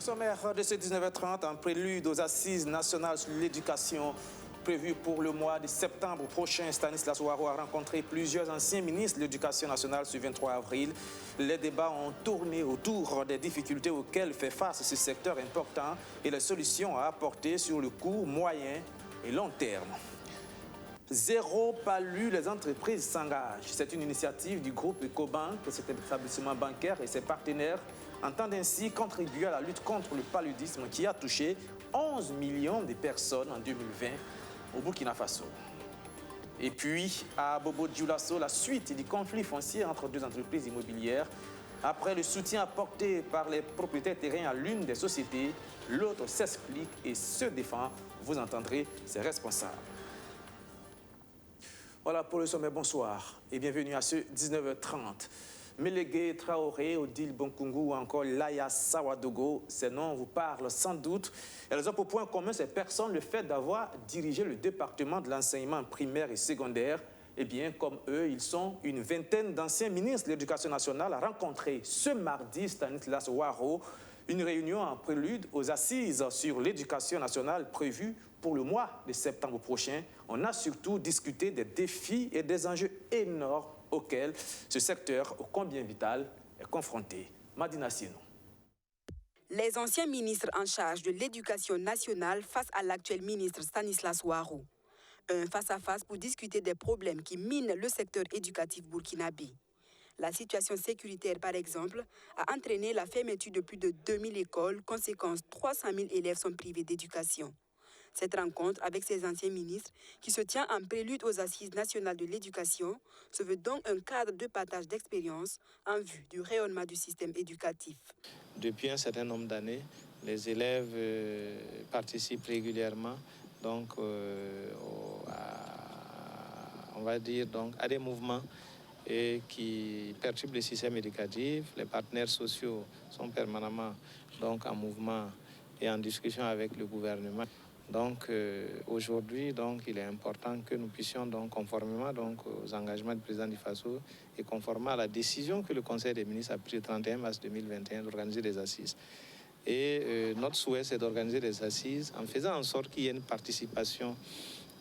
Au sommaire de ce 19h30, en prélude aux assises nationales sur l'éducation prévues pour le mois de septembre prochain, Stanislas Ouareau a rencontré plusieurs anciens ministres de l'Éducation nationale ce 23 avril. Les débats ont tourné autour des difficultés auxquelles fait face ce secteur important et les solutions à apporter sur le court, moyen et long terme. Zéro palu, les entreprises s'engagent. C'est une initiative du groupe Ecobank, cet établissement bancaire et ses partenaires entendent ainsi contribuer à la lutte contre le paludisme qui a touché 11 millions de personnes en 2020 au Burkina Faso. Et puis, à Bobo-Dioulasso, la suite du conflit foncier entre deux entreprises immobilières. Après le soutien apporté par les propriétaires terriens à l'une des sociétés, l'autre s'explique et se défend. Vous entendrez ses responsables. Voilà pour le sommet, bonsoir et bienvenue à ce 19h30. Melégué Traoré, Odile Bonkungu ou encore Laya Sawadogo, ces noms vous parlent sans doute. Elles ont pour point commun ces personnes le fait d'avoir dirigé le département de l'enseignement primaire et secondaire. Eh bien, comme eux, ils sont une vingtaine d'anciens ministres de l'Éducation nationale à rencontrer ce mardi Stanislas Ouareau. Une réunion en prélude aux assises sur l'éducation nationale prévue pour le mois de septembre prochain. On a surtout discuté des défis et des enjeux énormes auxquels ce secteur, ô combien vital, est confronté. Madina Sino. Les anciens ministres en charge de l'éducation nationale face à l'actuel ministre Stanislas Ouareau. Un face-à-face pour discuter des problèmes qui minent le secteur éducatif burkinabé. La situation sécuritaire, par exemple, a entraîné la fermeture de plus de 2000 écoles. Conséquence, 300 000 élèves sont privés d'éducation. Cette rencontre avec ces anciens ministres, qui se tient en prélude aux assises nationales de l'éducation, se veut donc un cadre de partage d'expériences en vue du rayonnement du système éducatif. Depuis un certain nombre d'années, les élèves participent régulièrement donc, on va dire, donc, à des mouvements qui perturbent le système éducatif. Les partenaires sociaux sont permanemment donc, en mouvement et en discussion avec le gouvernement. Donc aujourd'hui, il est important que nous puissions, conformément aux engagements du président du FASO et conformément à la décision que le Conseil des ministres a prise le 31 mars 2021 d'organiser des assises. Et notre souhait, c'est d'organiser des assises en faisant en sorte qu'il y ait une participation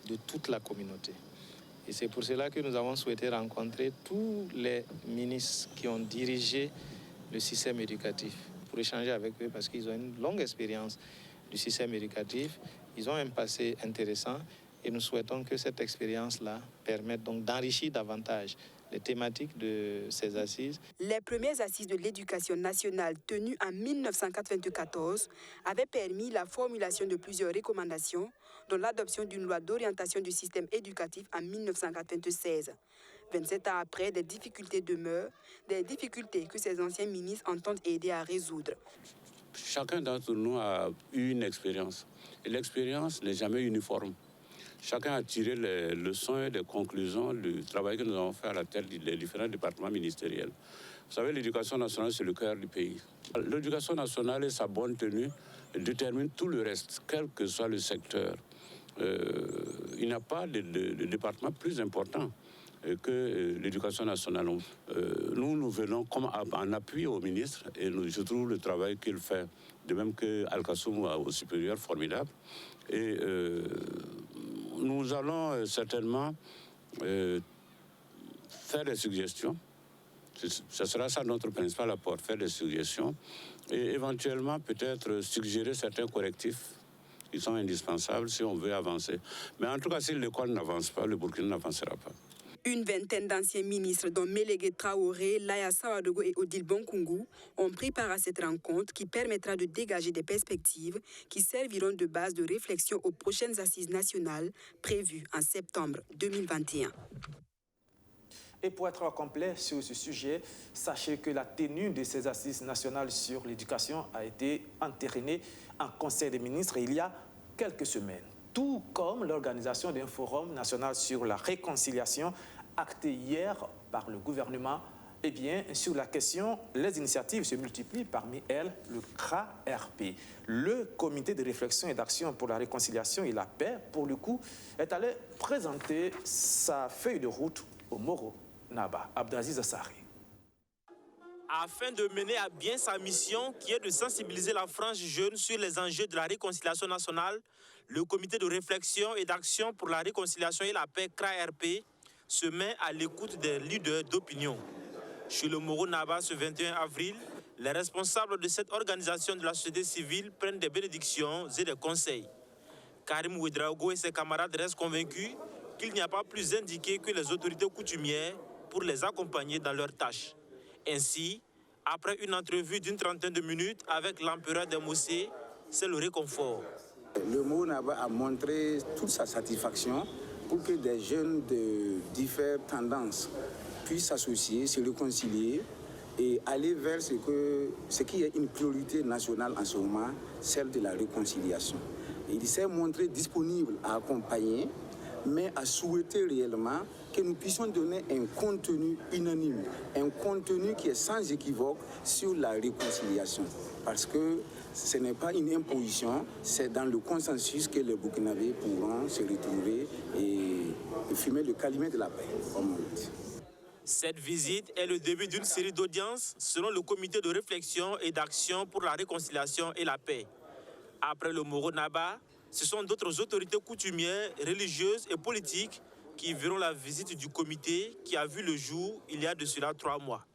de toute la communauté. Et c'est pour cela que nous avons souhaité rencontrer tous les ministres qui ont dirigé le système éducatif pour échanger avec eux parce qu'ils ont une longue expérience du système éducatif. Ils ont un passé intéressant et nous souhaitons que cette expérience-là permette donc d'enrichir davantage les thématiques de ces assises. Les premières assises de l'éducation nationale tenues en 1994 avaient permis la formulation de plusieurs recommandations, dont l'adoption d'une loi d'orientation du système éducatif en 1996. 27 ans après, des difficultés demeurent, des difficultés que ces anciens ministres entendent aider à résoudre. Chacun d'entre nous a eu une expérience. Et l'expérience n'est jamais uniforme. Chacun a tiré les leçons et les conclusions du travail que nous avons fait à la tête des différents départements ministériels. Vous savez, l'éducation nationale, c'est le cœur du pays. L'éducation nationale et sa bonne tenue déterminent tout le reste, quel que soit le secteur. Il n'y a pas de département plus important que l'éducation nationale. Nous venons comme en appui au ministre et je trouve le travail qu'il fait, de même que Al-Kassoum au supérieur, formidable. Et nous allons certainement faire des suggestions. Ce sera ça notre principal apport, faire des suggestions et éventuellement peut-être suggérer certains correctifs qui sont indispensables si on veut avancer. Mais en tout cas, si l'école n'avance pas, le Burkina n'avancera pas. Une vingtaine d'anciens ministres, dont Melégué Traoré, Laya Sawadogo et Odile Bonkungu, ont pris part à cette rencontre qui permettra de dégager des perspectives qui serviront de base de réflexion aux prochaines assises nationales prévues en septembre 2021. Et pour être complet sur ce sujet, sachez que la tenue de ces assises nationales sur l'éducation a été entérinée en Conseil des ministres il y a quelques semaines. Tout comme l'organisation d'un forum national sur la réconciliation acté hier par le gouvernement. Eh bien, sur la question, les initiatives se multiplient, parmi elles le CRA-RP. Le comité de réflexion et d'action pour la réconciliation et la paix, pour le coup, est allé présenter sa feuille de route au Moro Naba. Abdelaziz Assari. Afin de mener à bien sa mission qui est de sensibiliser la frange jeune sur les enjeux de la réconciliation nationale, le comité de réflexion et d'action pour la réconciliation et la paix CRA-RP se met à l'écoute des leaders d'opinion. Chez le Moro Naba ce 21 avril, les responsables de cette organisation de la société civile prennent des bénédictions et des conseils. Karim Ouedraogo et ses camarades restent convaincus qu'il n'y a pas plus indiqué que les autorités coutumières pour les accompagner dans leurs tâches. Ainsi, après une entrevue d'une trentaine de minutes avec l'empereur des Mossé, c'est le réconfort. Le Moro Naba a montré toute sa satisfaction pour que des jeunes de différentes tendances puissent s'associer, se réconcilier et aller vers ce qui est une priorité nationale en ce moment, celle de la réconciliation. Il s'est montré disponible à accompagner, mais à souhaiter réellement que nous puissions donner un contenu unanime, un contenu qui est sans équivoque sur la réconciliation. Parce que ce n'est pas une imposition, c'est dans le consensus que les Burkinabés pourront se retrouver et fumer le calumet de la paix, comme on dit. Cette visite est le début d'une série d'audiences selon le comité de réflexion et d'action pour la réconciliation et la paix. Après le Moro Naba, ce sont d'autres autorités coutumières, religieuses et politiques qui verront la visite du comité qui a vu le jour il y a de cela 3 mois.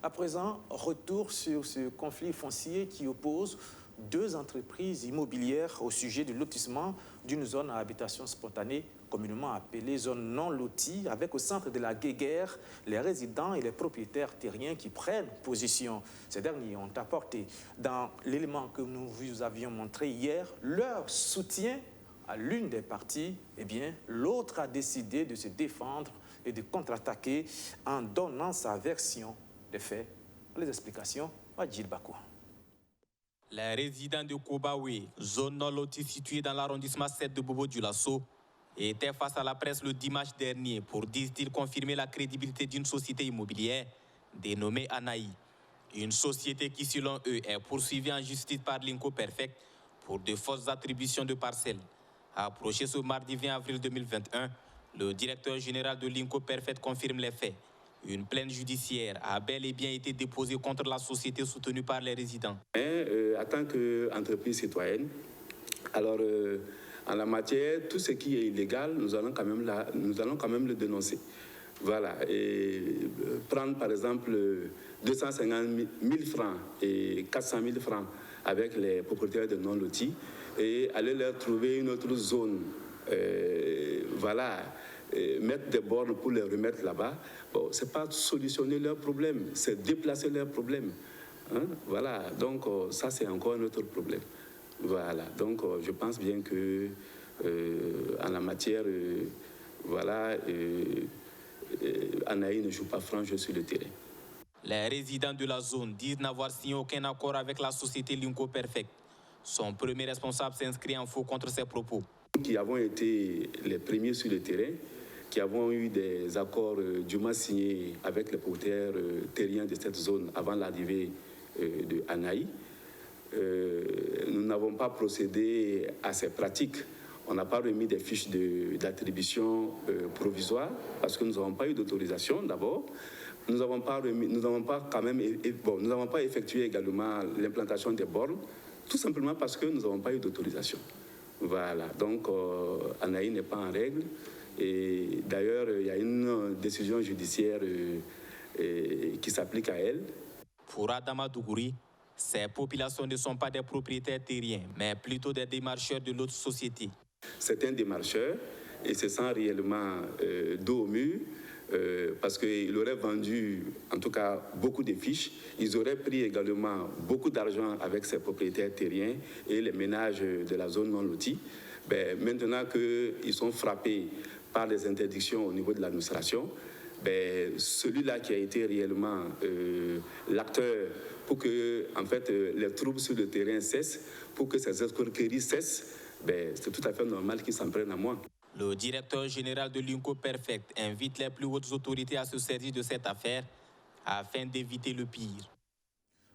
À présent, retour sur ce conflit foncier qui oppose 2 entreprises immobilières au sujet du lotissement d'une zone à habitation spontanée, communément appelée zone non lotie, avec au centre de la guéguerre les résidents et les propriétaires terriens qui prennent position. Ces derniers ont apporté, dans l'élément que nous vous avions montré hier, leur soutien à l'une des parties. Eh bien, l'autre a décidé de se défendre et de contre-attaquer en donnant sa version des faits. Les explications à Djil Bakou. Les résidents de Kobawe, zone non lotie située dans l'arrondissement 7 de Bobo-Dioulasso, étaient face à la presse le dimanche dernier pour, disent-ils, confirmer la crédibilité d'une société immobilière dénommée Anaï. Une société qui, selon eux, est poursuivie en justice par Linko Perfect pour de fausses attributions de parcelles. Approché ce mardi 20 avril 2021, le directeur général de Linko Perfect confirme les faits. Une plainte judiciaire a bel et bien été déposée contre la société soutenue par les résidents. En tant qu'entreprise citoyenne, alors en la matière, tout ce qui est illégal, nous allons quand même le dénoncer. Voilà. Et prendre par exemple 250 000 francs et 400 000 francs avec les propriétaires de non-lotis et aller leur trouver une autre zone. Voilà. Mettre des bornes pour les remettre là-bas, bon, ce n'est pas solutionner leurs problèmes, c'est déplacer leurs problèmes. Hein? Voilà, donc ça c'est encore un autre problème. Voilà, donc je pense bien que en la matière, voilà, Anaï ne joue pas franc jeu sur le terrain. Les résidents de la zone disent n'avoir signé aucun accord avec la société Linko Perfect. Son premier responsable s'inscrit en faux contre ses propos. Qui avons été les premiers sur le terrain, qui avons eu des accords du moins signés avec les propriétaires terriens de cette zone avant l'arrivée de Anaï. Nous n'avons pas procédé à ces pratiques. On n'a pas remis des fiches d'attribution provisoire parce que nous n'avons pas eu d'autorisation d'abord. Nous n'avons pas effectué également l'implantation des bornes, tout simplement parce que nous n'avons pas eu d'autorisation. Voilà, donc Anaï n'est pas en règle. Et d'ailleurs, il y a une décision judiciaire qui s'applique à elle. Pour Adama Dougouri, ces populations ne sont pas des propriétaires terriens, mais plutôt des démarcheurs de l'autre société. C'est un démarcheur et se sent réellement dos au mur parce qu'il aurait vendu, en tout cas, beaucoup de fiches. Ils auraient pris également beaucoup d'argent avec ces propriétaires terriens et les ménages de la zone non lotie. Ben, maintenant qu'ils sont frappés par les interdictions au niveau de l'administration, ben, celui-là qui a été réellement l'acteur pour que en fait, les troubles sur le terrain cessent, pour que ces escroqueries cessent, ben, c'est tout à fait normal qu'ils s'en prennent à moi. Le directeur général de Linko Perfect invite les plus hautes autorités à se saisir de cette affaire afin d'éviter le pire.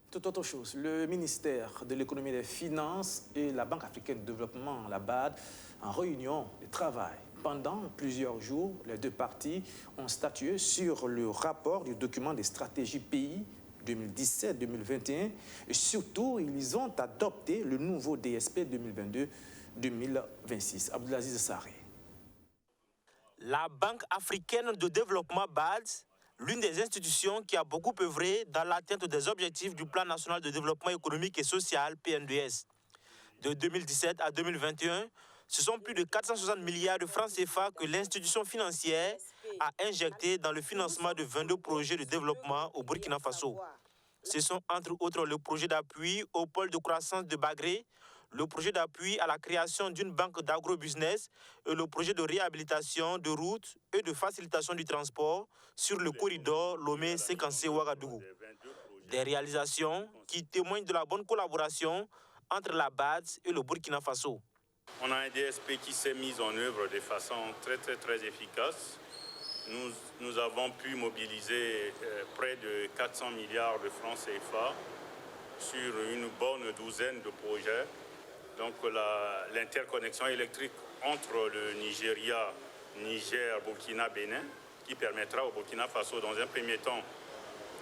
Tout autre chose, le ministère de l'économie et des finances et la Banque africaine de développement, la BAD, en réunion de travail Pendant plusieurs jours, les deux parties ont statué sur le rapport du document des stratégies pays 2017-2021 et surtout, ils ont adopté le nouveau DSP 2022-2026. Abdelaziz Sarré. La Banque africaine de développement BAD, l'une des institutions qui a beaucoup œuvré dans l'atteinte des objectifs du Plan national de développement économique et social, PNDS. De 2017 à 2021, ce sont plus de 460 milliards de francs CFA que l'institution financière a injecté dans le financement de 22 projets de développement au Burkina Faso. Ce sont entre autres le projet d'appui au pôle de croissance de Bagré, le projet d'appui à la création d'une banque d'agrobusiness et le projet de réhabilitation de routes et de facilitation du transport sur le corridor Lomé-Sékansé-Ouagadougou. Des réalisations qui témoignent de la bonne collaboration entre la BAD et le Burkina Faso. On a un DSP qui s'est mis en œuvre de façon très efficace. Nous avons pu mobiliser près de 400 milliards de francs CFA sur une bonne douzaine de projets. Donc l'interconnexion électrique entre le Nigeria, Niger, Burkina, Bénin, qui permettra au Burkina Faso dans un premier temps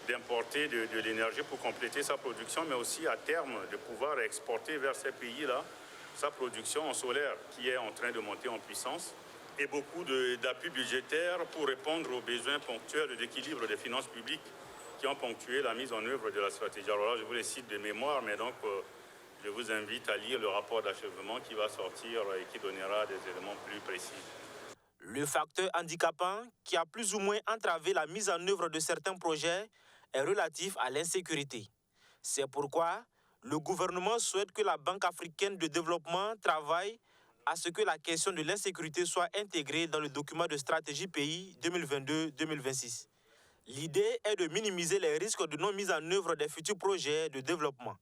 d'importer de l'énergie pour compléter sa production, mais aussi à terme de pouvoir exporter vers ces pays-là sa production en solaire qui est en train de monter en puissance et beaucoup d'appui budgétaire pour répondre aux besoins ponctuels d'équilibre des finances publiques qui ont ponctué la mise en œuvre de la stratégie. Alors là, je vous les cite de mémoire, mais donc je vous invite à lire le rapport d'achèvement qui va sortir et qui donnera des éléments plus précis. Le facteur handicapant qui a plus ou moins entravé la mise en œuvre de certains projets est relatif à l'insécurité. C'est pourquoi le gouvernement souhaite que la Banque africaine de développement travaille à ce que la question de l'insécurité soit intégrée dans le document de stratégie pays 2022-2026. L'idée est de minimiser les risques de non-mise en œuvre des futurs projets de développement.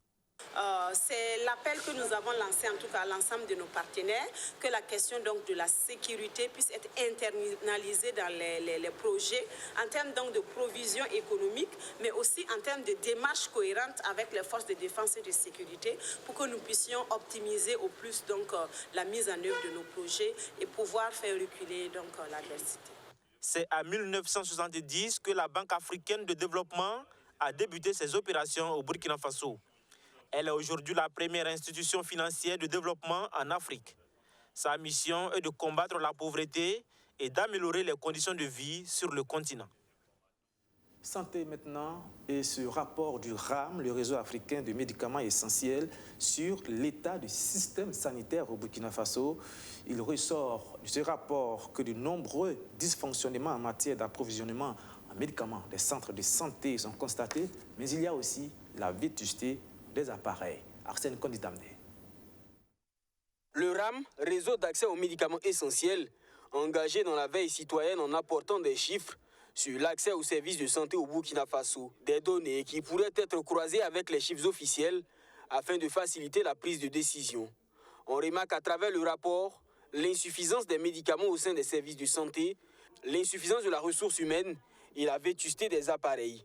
C'est l'appel que nous avons lancé en tout cas à l'ensemble de nos partenaires, que la question donc de la sécurité puisse être internalisée dans les projets en termes donc de provision économique, mais aussi en termes de démarches cohérentes avec les forces de défense et de sécurité pour que nous puissions optimiser au plus donc la mise en œuvre de nos projets et pouvoir faire reculer donc l'adversité. C'est en 1970 que la Banque africaine de développement a débuté ses opérations au Burkina Faso. Elle est aujourd'hui la première institution financière de développement en Afrique. Sa mission est de combattre la pauvreté et d'améliorer les conditions de vie sur le continent. Santé maintenant et ce rapport du RAM, le réseau africain de médicaments essentiels, sur l'état du système sanitaire au Burkina Faso. Il ressort de ce rapport que de nombreux dysfonctionnements en matière d'approvisionnement en médicaments des centres de santé sont constatés, mais il y a aussi la vétusté des appareils. Arsène Kondidamné. Le RAM, réseau d'accès aux médicaments essentiels, engagé dans la veille citoyenne en apportant des chiffres sur l'accès aux services de santé au Burkina Faso, des données qui pourraient être croisées avec les chiffres officiels afin de faciliter la prise de décision. On remarque à travers le rapport l'insuffisance des médicaments au sein des services de santé, l'insuffisance de la ressource humaine et la vétusté des appareils.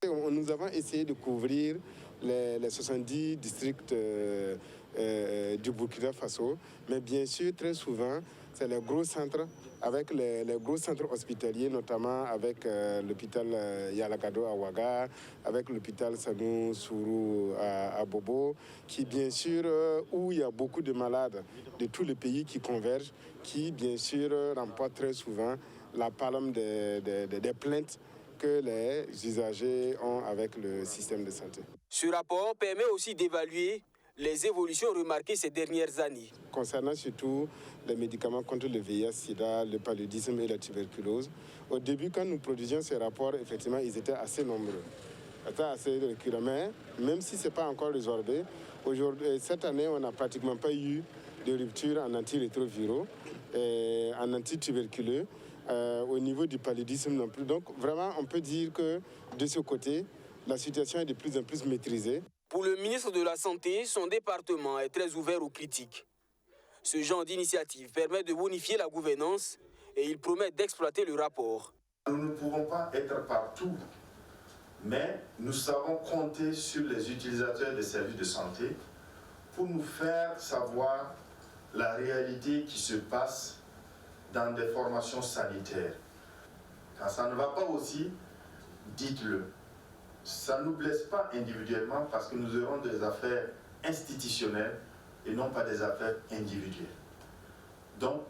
Nous avons essayé de couvrir les 70 districts du Burkina Faso, mais bien sûr, très souvent, c'est les gros centres, avec les gros centres hospitaliers, notamment avec l'hôpital Yalakado à Ouaga, avec l'hôpital Sanou Sourou à Bobo, qui bien sûr, où il y a beaucoup de malades de tous les pays qui convergent, qui bien sûr remportent très souvent la palme des plaintes que les usagers ont avec le système de santé. Ce rapport permet aussi d'évaluer les évolutions remarquées ces dernières années. Concernant surtout les médicaments contre le VIH-Sida, le paludisme et la tuberculose, au début, quand nous produisions ces rapports, effectivement, ils étaient assez nombreux. C'était assez récurrent, mais même si ce n'est pas encore résorbé, cette année, on n'a pratiquement pas eu de rupture en antirétroviraux, en antituberculeux, au niveau du paludisme non plus. Donc vraiment, on peut dire que de ce côté, la situation est de plus en plus maîtrisée. Pour le ministre de la Santé, son département est très ouvert aux critiques. Ce genre d'initiative permet de bonifier la gouvernance et il promet d'exploiter le rapport. Nous ne pouvons pas être partout, mais nous savons compter sur les utilisateurs des services de santé pour nous faire savoir la réalité qui se passe dans des formations sanitaires. Quand ça ne va pas aussi, dites-le. Ça ne nous blesse pas individuellement parce que nous aurons des affaires institutionnelles et non pas des affaires individuelles. Donc,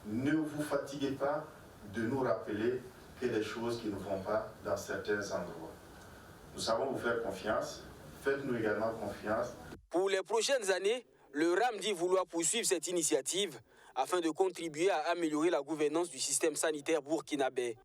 ne vous fatiguez pas de nous rappeler que les choses qui ne vont pas dans certains endroits. Nous savons vous faire confiance. Faites-nous également confiance. Pour les prochaines années, le RAM dit vouloir poursuivre cette initiative afin de contribuer à améliorer la gouvernance du système sanitaire burkinabé.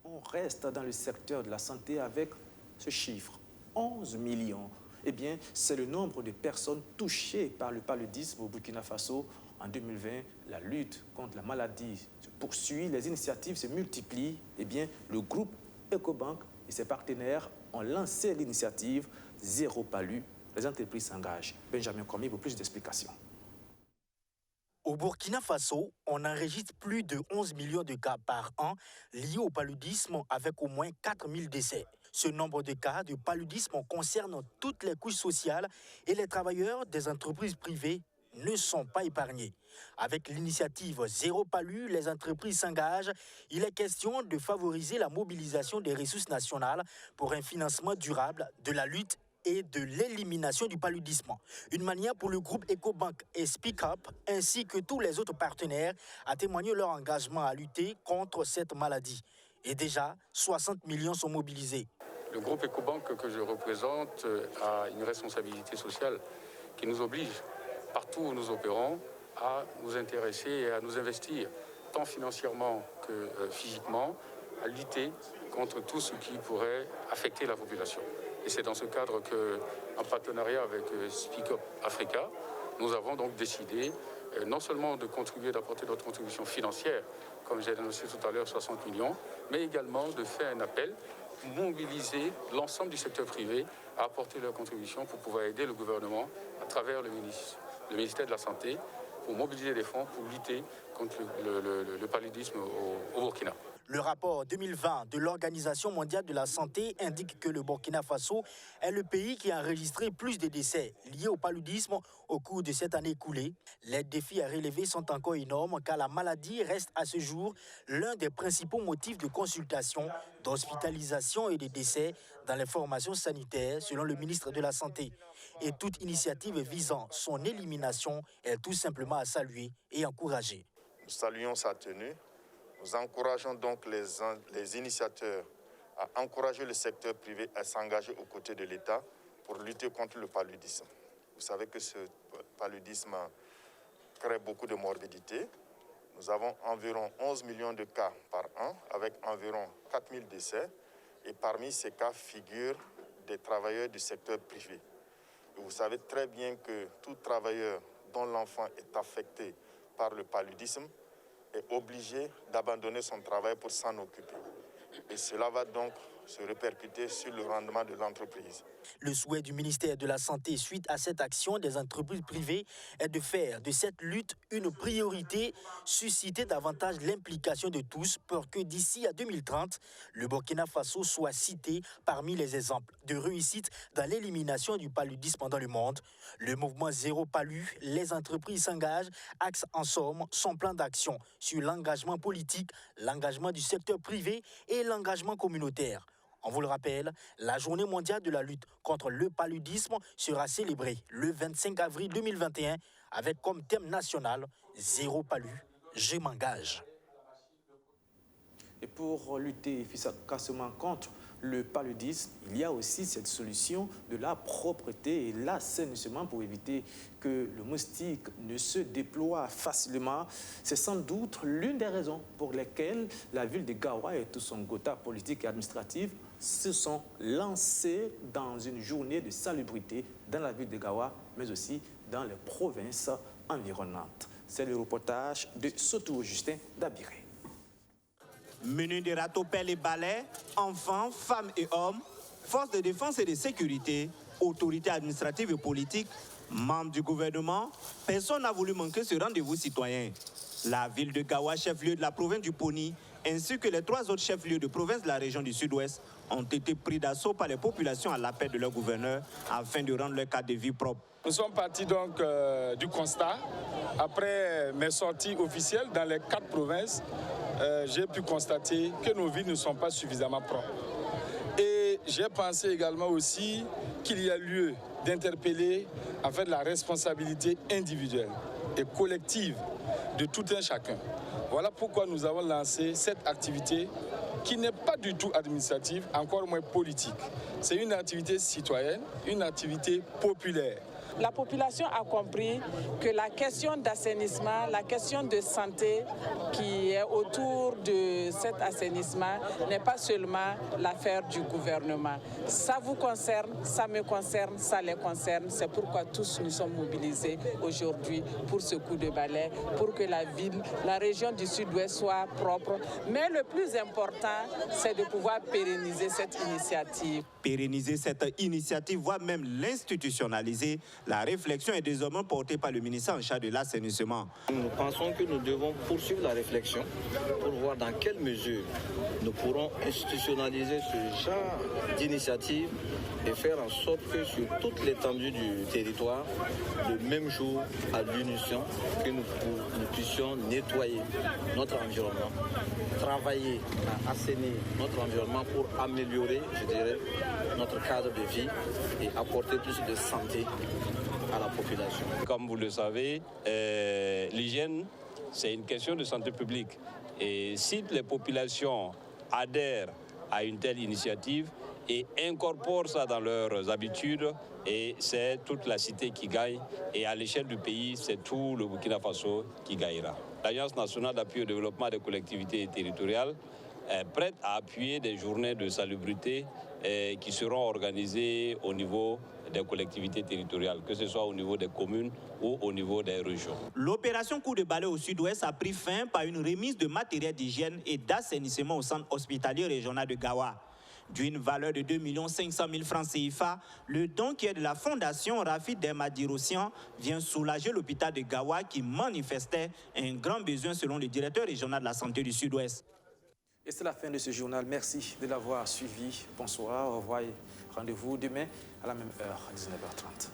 On reste dans le secteur de la santé avec ce chiffre, 11 millions. Eh bien, c'est le nombre de personnes touchées par le paludisme au Burkina Faso. En 2020, la lutte contre la maladie se poursuit, les initiatives se multiplient. Eh bien, le groupe Ecobank et ses partenaires ont lancé l'initiative Zéro Palu. Les entreprises s'engagent. Benjamin Komi pour plus d'explications. Au Burkina Faso, on enregistre plus de 11 millions de cas par an liés au paludisme avec au moins 4000 décès. Ce nombre de cas de paludisme concerne toutes les couches sociales et les travailleurs des entreprises privées ne sont pas épargnés. Avec l'initiative Zéro Palu, les entreprises s'engagent. Il est question de favoriser la mobilisation des ressources nationales pour un financement durable de la lutte et de l'élimination du paludisme. Une manière pour le groupe Ecobank et Speak Up, ainsi que tous les autres partenaires, à témoigner leur engagement à lutter contre cette maladie. Et déjà, 60 millions sont mobilisés. Le groupe Ecobank que je représente a une responsabilité sociale qui nous oblige, partout où nous opérons, à nous intéresser et à nous investir, tant financièrement que physiquement, à lutter contre tout ce qui pourrait affecter la population. Et c'est dans ce cadre qu'en partenariat avec Speak Up Africa, nous avons donc décidé non seulement de contribuer, d'apporter notre contribution financière, comme j'ai annoncé tout à l'heure, 60 millions, mais également de faire un appel pour mobiliser l'ensemble du secteur privé à apporter leur contribution pour pouvoir aider le gouvernement à travers le ministère de la Santé pour mobiliser des fonds pour lutter contre le paludisme au Burkina. Le rapport 2020 de l'Organisation mondiale de la santé indique que le Burkina Faso est le pays qui a enregistré plus de décès liés au paludisme au cours de cette année écoulée. Les défis à relever sont encore énormes car la maladie reste à ce jour l'un des principaux motifs de consultation, d'hospitalisation et de décès dans les formations sanitaires, selon le ministre de la Santé. Et toute initiative visant son élimination est tout simplement à saluer et encourager. Nous saluons sa tenue. Nous encourageons donc les initiateurs à encourager le secteur privé à s'engager aux côtés de l'État pour lutter contre le paludisme. Vous savez que ce paludisme crée beaucoup de morbidité. Nous avons environ 11 millions de cas par an avec environ 4000 décès. Et parmi ces cas figurent des travailleurs du secteur privé. Et vous savez très bien que tout travailleur dont l'enfant est affecté par le paludisme est obligé d'abandonner son travail pour s'en occuper. Et cela va donc se répercuter sur le rendement de l'entreprise. Le souhait du ministère de la Santé suite à cette action des entreprises privées est de faire de cette lutte une priorité, susciter davantage l'implication de tous pour que d'ici à 2030, le Burkina Faso soit cité parmi les exemples de réussite dans l'élimination du paludisme dans le monde. Le mouvement Zéro Palu, les entreprises s'engagent, axe en somme son plan d'action sur l'engagement politique, l'engagement du secteur privé et l'engagement communautaire. On vous le rappelle, la journée mondiale de la lutte contre le paludisme sera célébrée le 25 avril 2021 avec comme thème national « Zéro Palu, je m'engage ». Et pour lutter efficacement contre le paludisme, il y a aussi cette solution de la propreté et l'assainissement pour éviter que le moustique ne se déploie facilement. C'est sans doute l'une des raisons pour lesquelles la ville de Gawa et tout son quota politique et administratif se sont lancés dans une journée de salubrité dans la ville de Gawa, mais aussi dans les provinces environnantes. C'est le reportage de Soto Justin Dabiré. Menu de ratopelles et balais, enfants, femmes et hommes, forces de défense et de sécurité, autorités administratives et politiques, membres du gouvernement, personne n'a voulu manquer ce rendez-vous citoyen. La ville de Gawa, chef-lieu de la province du Poni, ainsi que les 3 autres chefs-lieux de province de la région du Sud-Ouest ont été pris d'assaut par les populations à l'appel de leur gouverneur afin de rendre leur cadre de vie propre. Nous sommes partis donc du constat. Après mes sorties officielles dans les 4 provinces, j'ai pu constater que nos villes ne sont pas suffisamment propres. Et j'ai pensé également aussi qu'il y a lieu d'interpeller en fait la responsabilité individuelle et collective de tout un chacun. Voilà pourquoi nous avons lancé cette activité qui n'est pas du tout administrative, encore moins politique. C'est une activité citoyenne, une activité populaire. La population a compris que la question d'assainissement, la question de santé qui est autour de cet assainissement n'est pas seulement l'affaire du gouvernement. Ça vous concerne, ça me concerne, ça les concerne. C'est pourquoi tous nous sommes mobilisés aujourd'hui pour ce coup de balai, pour que la ville, la région du Sud-Ouest soit propre. Mais le plus important, c'est de pouvoir pérenniser cette initiative. Pérenniser cette initiative, voire même l'institutionnaliser, la réflexion est désormais portée par le ministère en charge de l'assainissement. Nous pensons que nous devons poursuivre la réflexion pour voir dans quelle mesure nous pourrons institutionnaliser ce genre d'initiative et faire en sorte que sur toute l'étendue du territoire, le même jour, à l'unisson, que nous puissions nettoyer notre environnement, travailler à assainir notre environnement pour améliorer, je dirais, notre cadre de vie et apporter plus de santé à la population. Comme vous le savez, l'hygiène, c'est une question de santé publique. Et si les populations adhèrent à une telle initiative et incorporent ça dans leurs habitudes, et c'est toute la cité qui gagne. Et à l'échelle du pays, c'est tout le Burkina Faso qui gagnera. L'Agence nationale d'appui au développement des collectivités territoriales est prête à appuyer des journées de salubrité qui seront organisées au niveau des collectivités territoriales, que ce soit au niveau des communes ou au niveau des régions. L'opération coup de balai au Sud-Ouest a pris fin par une remise de matériel d'hygiène et d'assainissement au centre hospitalier régional de Gawa. D'une valeur de 2 500 000 francs CFA, le don qui est de la fondation Rafid Dermadirossian vient soulager l'hôpital de Gawa qui manifestait un grand besoin selon le directeur régional de la santé du Sud-Ouest. Et c'est la fin de ce journal. Merci de l'avoir suivi. Bonsoir, au revoir et rendez-vous demain à la même heure, à 19h30.